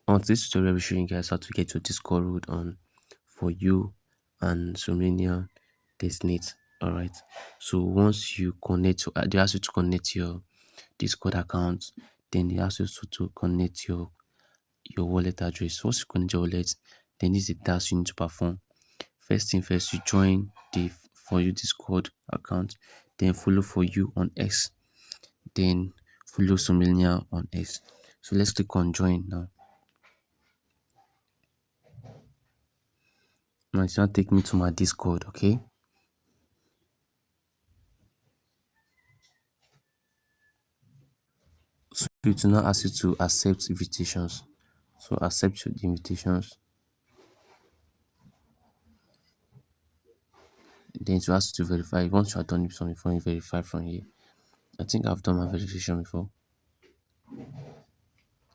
On this tutorial, we're showing you guys how to get your Discord road on for you and Somnia testnet. Alright. So once you connect, they ask you to connect your Discord account, then they ask you to connect your wallet address. Once you connect your wallet, then this is the task you need to perform. First thing first, you join the For You Discord account, then follow For You on X, then follow Somnia on X. So let's click on join now. Now it's not take me to my Discord, okay? So it will now ask you to accept invitations. So accept the invitations. Then it will ask you to verify. Once you are done with something, before you verify from here. I think I've done my verification before.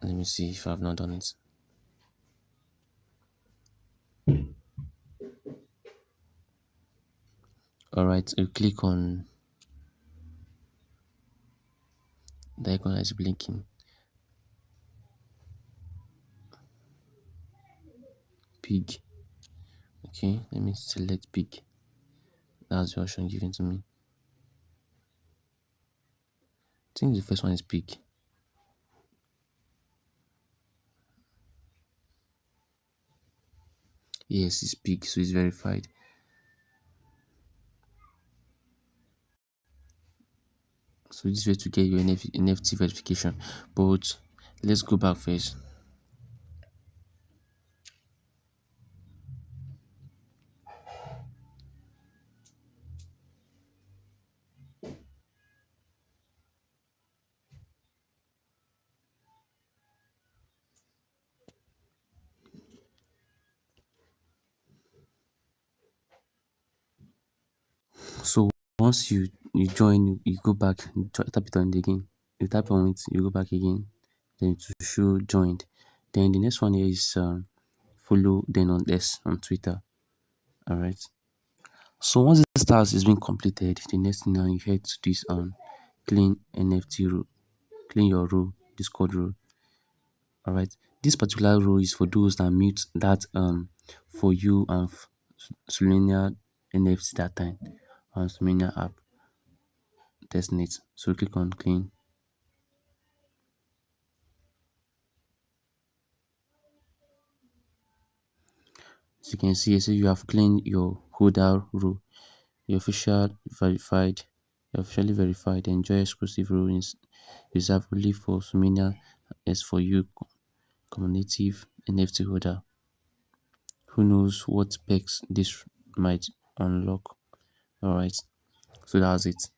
Let me see if I've not done it. Alright, you click on the icon that is blinking. Pig. Okay, let me select pig. That's the option given to me. I think the first one is pig. Yes, it's pig, so it's verified. So this way to get your NFT verification. But let's go back first. So once you join, you go back, you tap it on it again. You tap on it, you go back again, then to show joined. Then the next one here is follow, then on this on Twitter. Alright. So once this task is being completed, the next thing now you head to this clean NFT row, clean your row, Discord row. Alright. This particular row is for those that mute that For You and Solenia NFT that time on Somnia app testnet. So click on clean. As you can see, so you have cleaned your holder row. Your officially verified. Enjoy exclusive rooms reserved only for Somnia as For You cumulative NFT holder. Who knows what specs this might unlock? Alright, so that's it.